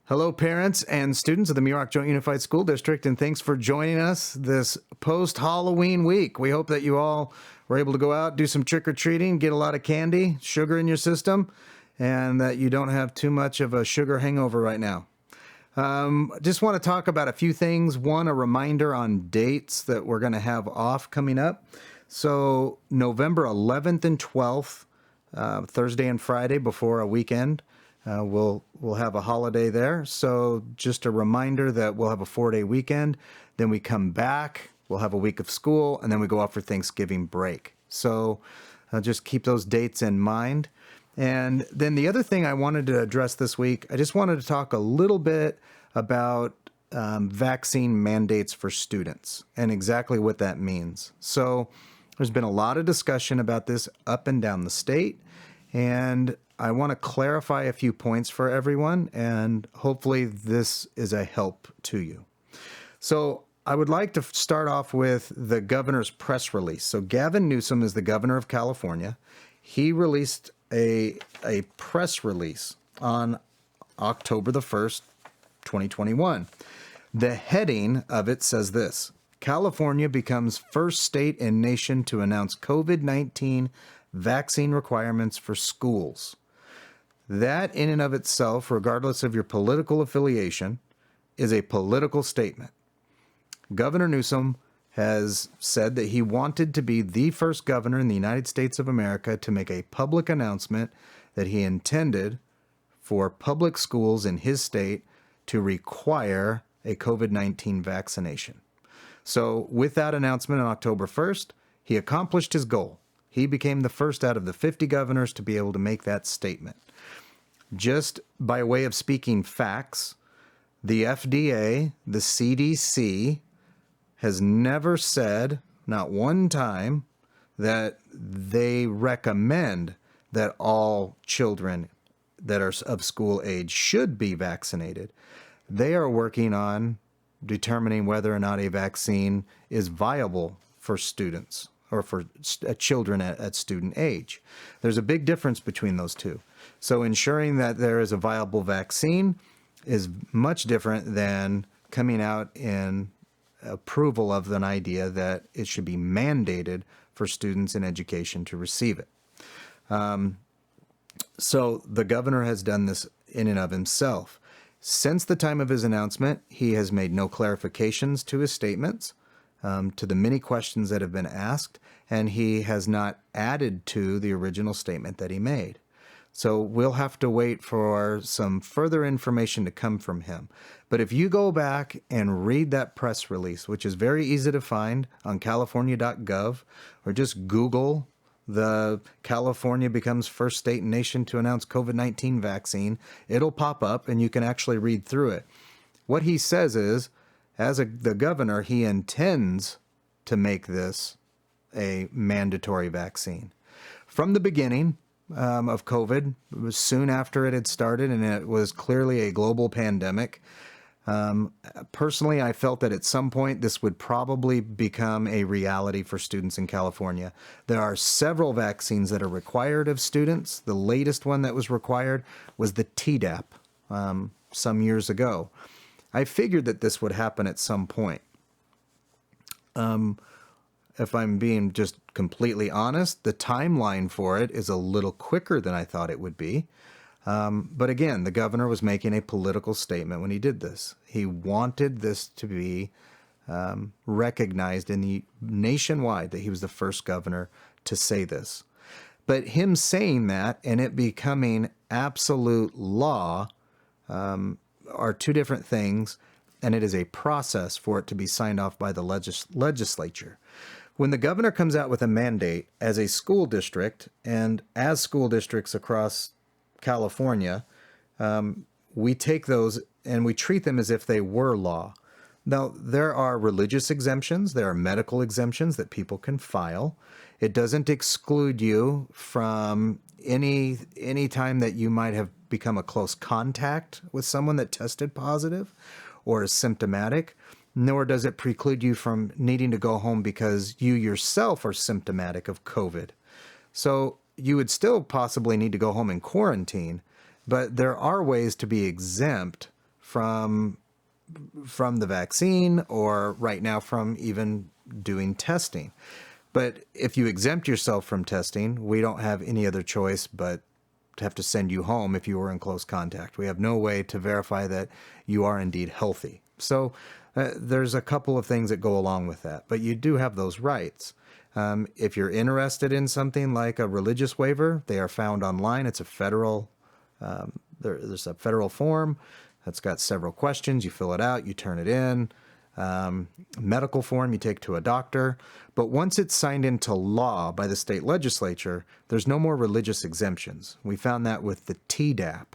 Hello, parents and students of the Muroc Joint Unified School District, and thanks for joining us this post-Halloween week. We hope that you all were able to go out, do some trick-or-treating, get a lot of candy, sugar in your system, and that you don't have too much of a sugar hangover right now. Just want to talk about a few things. One, a reminder on dates that we're going to have off coming up. So November 11th and 12th, Thursday and Friday before a weekend, we'll have a holiday there. So just a reminder that we'll have a 4-day weekend. Then we come back, we'll have a week of school, and then we go off for Thanksgiving break. So just keep those dates in mind. And then the other thing I wanted to address this week, I just wanted to talk a little bit about vaccine mandates for students and exactly what that means. So there's been a lot of discussion about this up and down the state, and I want to clarify a few points for everyone, and hopefully this is a help to you. So I would like to start off with the governor's press release. So Gavin Newsom is the governor of California. He released a press release on October the 1st, 2021. The heading of it says this: California becomes first state and nation to announce COVID-19 vaccine requirements for schools. That in and of itself, regardless of your political affiliation, is a political statement. Governor Newsom has said that he wanted to be the first governor in the United States of America to make a public announcement that he intended for public schools in his state to require a COVID-19 vaccination. So with that announcement on October 1st, he accomplished his goal. He became the first out of the 50 governors to be able to make that statement. Just by way of speaking facts, the FDA, the CDC, has never said, not one time, that they recommend that all children that are of school age should be vaccinated. They are working on determining whether or not a vaccine is viable for students or for children at student age. There's a big difference between those two. So ensuring that there is a viable vaccine is much different than coming out in approval of an idea that it should be mandated for students in education to receive it. So the governor has done this in and of himself. Since the time of his announcement, he has made no clarifications to his statements, to the many questions that have been asked, and he has not added to the original statement that he made. So we'll have to wait for some further information to come from him. But if you go back and read that press release, which is very easy to find on california.gov, or just Google the California becomes first state and nation to announce COVID-19 vaccine, it'll pop up and you can actually read through it. What he says is, the governor, he intends to make this a mandatory vaccine. From the beginning of COVID, it was soon after it had started, and it was clearly a global pandemic. Personally, I felt that at some point this would probably become a reality for students in California. There are several vaccines that are required of students. The latest one that was required was the Tdap some years ago. I figured that this would happen at some point. If I'm being just completely honest, the timeline for it is a little quicker than I thought it would be. But again, the governor was making a political statement when he did this. He wanted this to be recognized in the nationwide that he was the first governor to say this. But him saying that and it becoming absolute law are two different things, and it is a process for it to be signed off by the legislature. When the governor comes out with a mandate as a school district, and as school districts across California, we take those and we treat them as if they were law. Now, there are religious exemptions, there are medical exemptions that people can file. It doesn't exclude you from any time that you might have become a close contact with someone that tested positive or is symptomatic, nor does it preclude you from needing to go home because you yourself are symptomatic of COVID. So you would still possibly need to go home and quarantine, but there are ways to be exempt from the vaccine, or right now from even doing testing. But if you exempt yourself from testing, we don't have any other choice but to have to send you home if you were in close contact. We have no way to verify that you are indeed healthy. So there's a couple of things that go along with that, but you do have those rights. If you're interested in something like a religious waiver, they are found online. It's a federal, there's a federal form that's got several questions. You fill it out, you turn it in. Medical form you take to a doctor. But once it's signed into law by the state legislature, there's no more religious exemptions. We found that with the TDAP.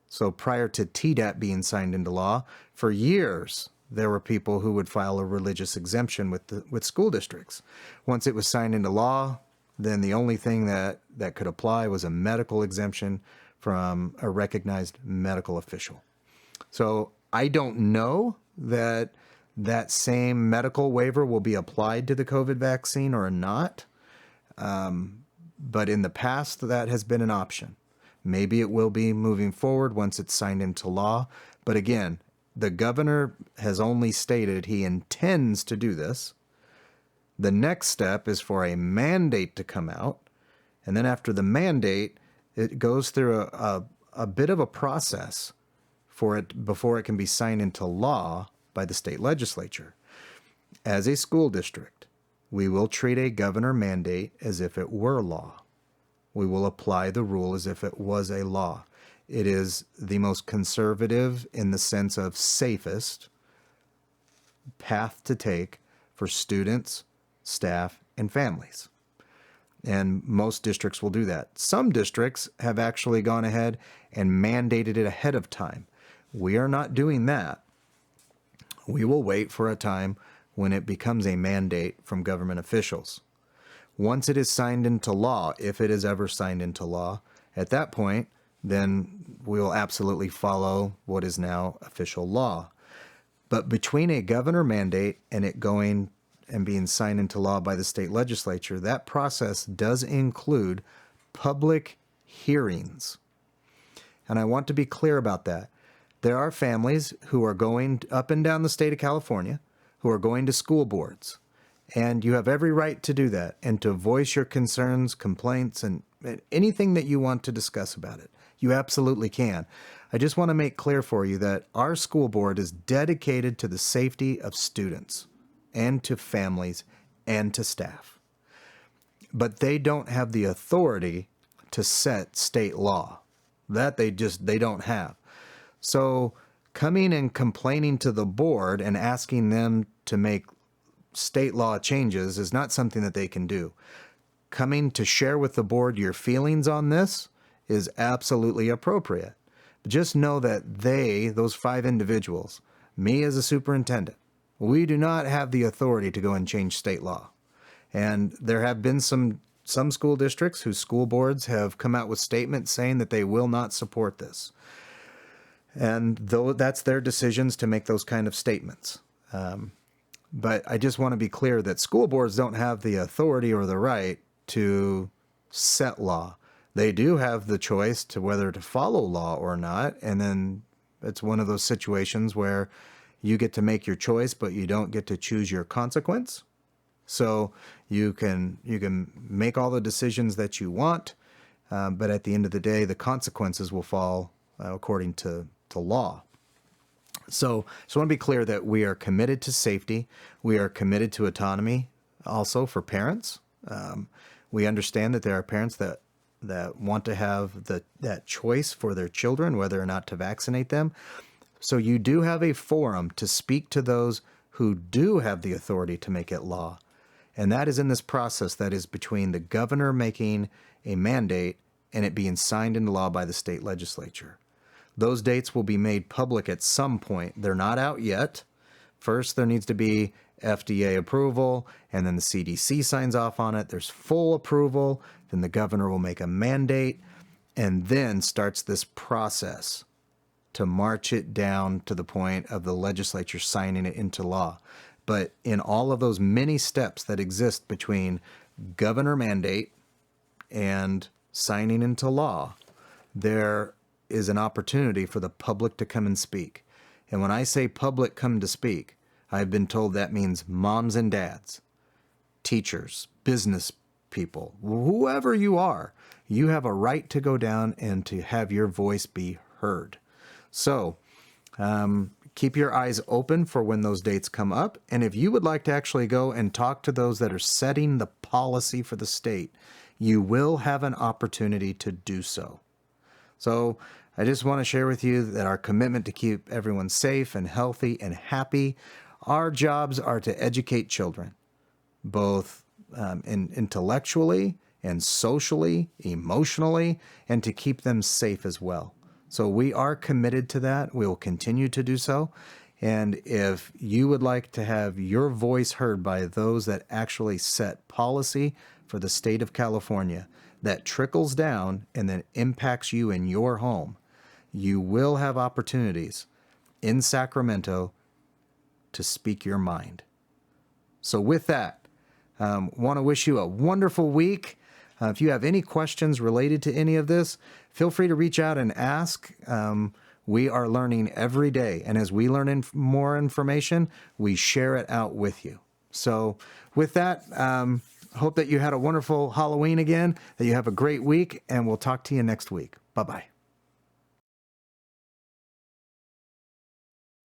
So prior to TDAP being signed into law, for years, there were people who would file a religious exemption with school districts. Once it was signed into law, then the only thing that could apply was a medical exemption from a recognized medical official. So I don't know that same medical waiver will be applied to the COVID vaccine or not. But in the past, that has been an option. Maybe it will be moving forward once it's signed into law. But again, the governor has only stated he intends to do this. The next step is for a mandate to come out. And then after the mandate, it goes through a bit of a process for it before it can be signed into law by the state legislature. As a school district, we will treat a governor mandate as if it were law. We will apply the rule as if it was a law. It is the most conservative, in the sense of safest, path to take for students, staff, and families. And most districts will do that. Some districts have actually gone ahead and mandated it ahead of time. We are not doing that. We will wait for a time when it becomes a mandate from government officials. Once it is signed into law, if it is ever signed into law, at that point, then we will absolutely follow what is now official law. But between a governor mandate and it going and being signed into law by the state legislature, that process does include public hearings. And I want to be clear about that. There are families who are going up and down the state of California, who are going to school boards. And you have every right to do that and to voice your concerns, complaints, and anything that you want to discuss about it. You absolutely can. I just want to make clear for you that our school board is dedicated to the safety of students and to families and to staff. But they don't have the authority to set state law. That they don't have. So coming and complaining to the board and asking them to make state law changes is not something that they can do. Coming to share with the board your feelings on this is absolutely appropriate. But just know that those 5 individuals, me as a superintendent, we do not have the authority to go and change state law. And there have been some school districts whose school boards have come out with statements saying that they will not support this. And though that's their decisions to make those kind of statements. But I just want to be clear that school boards don't have the authority or the right to set law. They do have the choice to whether to follow law or not. And then it's one of those situations where you get to make your choice, but you don't get to choose your consequence. So you can make all the decisions that you want, but at the end of the day, the consequences will fall according to law. So I want to be clear that we are committed to safety. We are committed to autonomy also for parents. We understand that there are parents that want to have that choice for their children, whether or not to vaccinate them. So you do have a forum to speak to those who do have the authority to make it law. And that is in this process that is between the governor making a mandate and it being signed into law by the state legislature. Those dates will be made public at some point. They're not out yet. First, there needs to be FDA approval, and then the CDC signs off on it. There's full approval. Then the governor will make a mandate, and then starts this process to march it down to the point of the legislature signing it into law. But in all of those many steps that exist between governor mandate and signing into law, there is an opportunity for the public to come and speak. And when I say public come to speak, I've been told that means moms and dads, teachers, business people, whoever you are, you have a right to go down and to have your voice be heard. So keep your eyes open for when those dates come up. And if you would like to actually go and talk to those that are setting the policy for the state, you will have an opportunity to do so. So I just want to share with you that our commitment to keep everyone safe and healthy and happy, our jobs are to educate children, both intellectually and socially, emotionally, and to keep them safe as well. So we are committed to that. We will continue to do so. And if you would like to have your voice heard by those that actually set policy for the state of California that trickles down and then impacts you in your home, you will have opportunities in Sacramento to speak your mind. So with that, want to wish you a wonderful week. If you have any questions related to any of this, feel free to reach out and ask. We are learning every day, and as we learn more information, we share it out with you. So with that, hope that you had a wonderful Halloween again, that you have a great week, and we'll talk to you next week. Bye-bye.